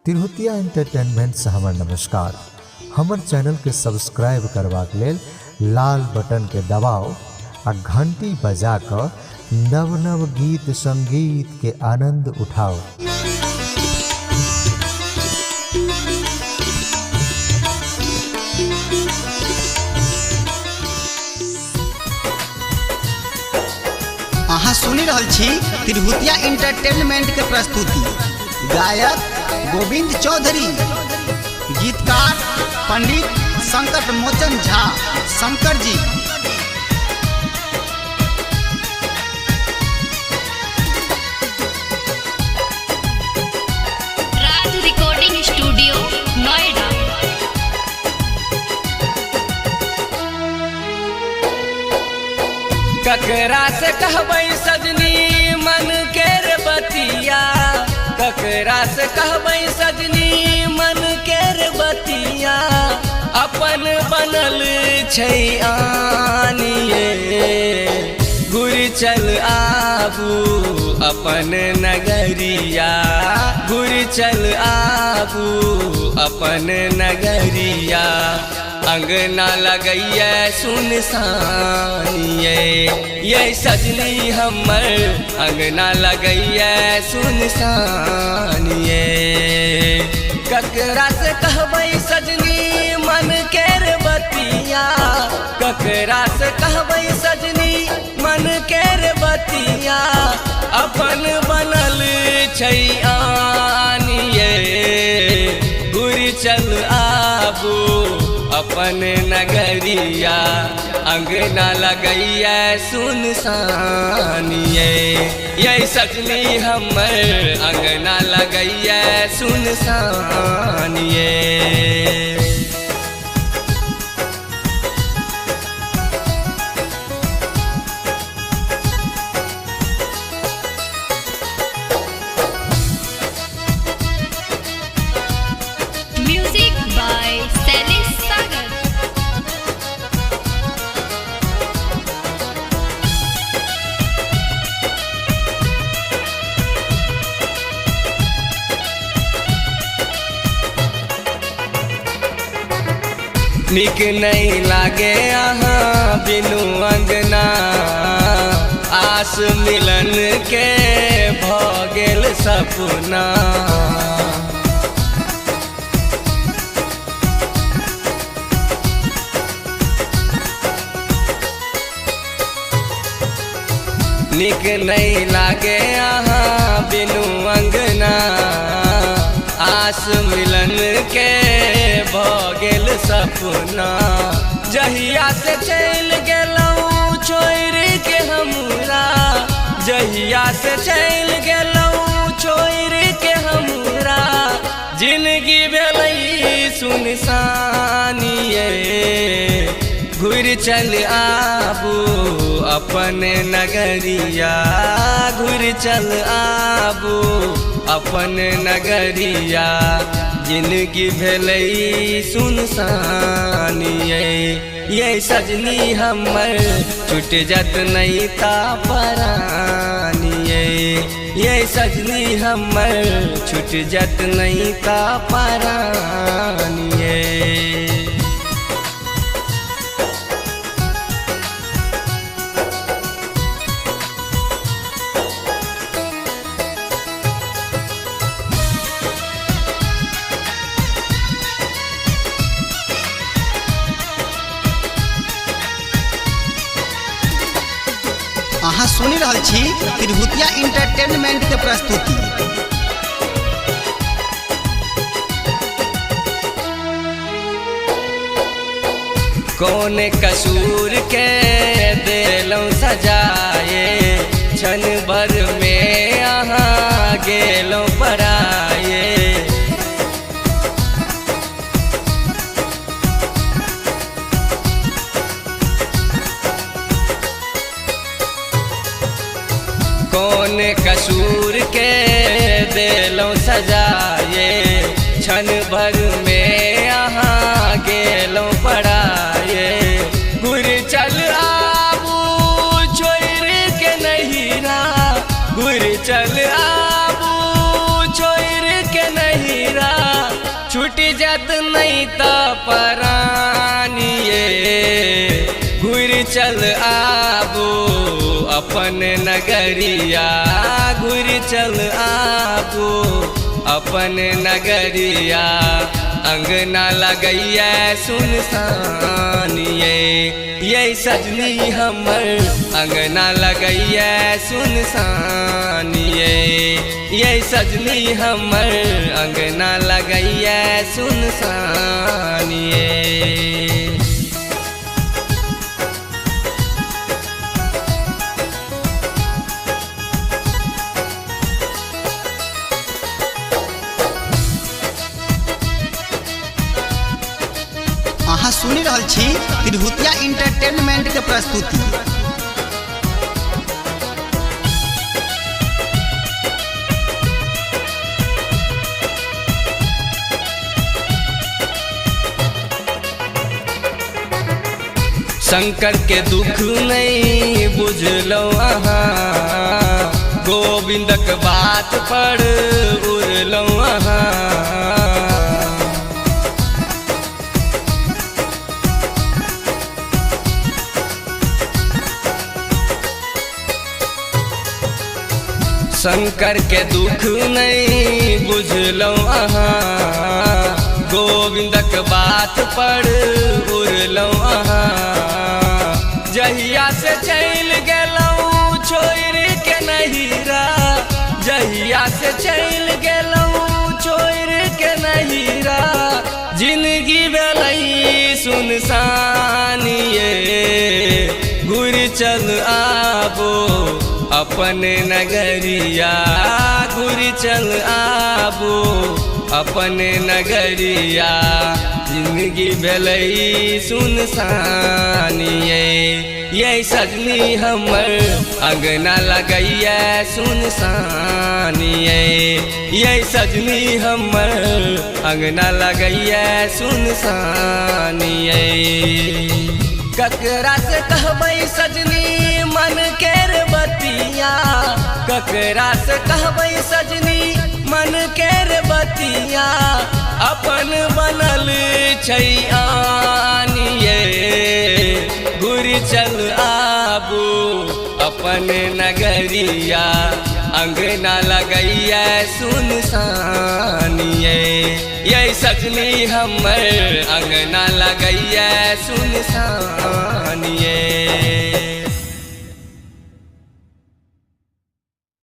Tirhutiya entertainment से हमर नमस्कार। हमर चैनल के सब्सक्राइब करबाक लेल लाल बटन के दबाओ आ घंटी बजा कर नव नव गीत संगीत के आनंद उठाओ। अहाँ सुनि रहल छी तिरहुतिया एंटरटेनमेंट के प्रस्तुति। गायक गोविंद चौधरी, गीतकार पंडित संकट मोचन झा शंकर जी। राज रिकॉर्डिंग स्टूडियो नोएडा। ककरा से कहबै सजनी मन केर बतिया, ककरा से कहबै सजनी मन केर बतिया। अपन बनल छै आनिए घुरि चल आबू अपन नगरिया, घुरि चल आबू अपन नगरिया। अंगना लगैया सुनसानिए ये सजनी हमर, अंगना लगैया सुनसानिए। ककरा से कहबै सजनी मन केर बतिया, ककरा से कहबै सजनी मन केर बतिया। अपन बनल छै आनिए घुरि चल आबू अपन नगरिया। अंगना लगैया सुनसानिए ये सजनी हमर, अंगना लगैया सुनसानिए। म्यूजिक बाय शैलेश सागर। निक नहीं लागे अहाँ बिनु अंगना, आस मिलन के भ गेल सपना। निक नहीं लागे अहाँ बिनु अंगना, आस मिलन के भ गेल सपना। जहिया से चल गेलौं छोड़ के हमरा, जहिया से चल गेलौं छोड़ के हमरा। जिंदगी भेलै सुनसानिए घुरि चल आबू अपन नगरिया, घुरि चल आबू अपन नगरिया। जिंदगी भेलै सुनसानिए ये सजनी हमर, छूट जत नहीं ता परानिए ये सजनी हमर, छूट जत नहीं ता परानिए। अहाँ सुनि रहल छी तिरहुतिया एंटरटेनमेंट के प्रस्तुति। कौन कसूर के देलौं सजाए, क्षण भर में अहाँ गेलौं पराए। कौन कसूर के देलौं सजाए, क्षण भर में अहाँ गेलौं पराए। घुरि चल आबू छोड़ के नहिरा, घुरि चल आबू छोड़ के नहिरा। नहीं ता परानिए घुर चल आबो अपन नगरिया घुर चल आबो अपन नगरिया अंगना लगैया सुनसान ये सजनी हमर अंगना लगैया सुनसान ये सजनी हमर अंगना लगैया सुनसान अहाँ सुनि रहल छी तिरहुतिया इंटरटेनमेंट के प्रस्तुति। शंकर के दुख नहीं बुझलो अहाँ गोविंदक बात पर उड़लो अहाँ शंकर के दुख नहीं बुझलो अहाँ गोविंदक बात पर उड़लो अहाँ जहिया से चल गेलौं छोड़ के नहिरा जहिया से चल गेलौं छोड़ के नहिरा जिंदगी भेलै सुनसान घुर चल आबो अपन नगरिया घुर चल आबो अपन नगरिया जिंदगी भेलै सुनसान ये सजनी हमर अंगना लगैया सुनसान ये सजनी हमर अंगना लगैया सुनसान ककरा से कहबै सजनी मन केर बतिया ककरा से कहबै सजनी मन केर बतिया अपन बनल छै आनिए घुर चल आबू अपन नगरिया अंगना लगैया सुनसान ये सजनी हमर अंगना लगैया सुनसान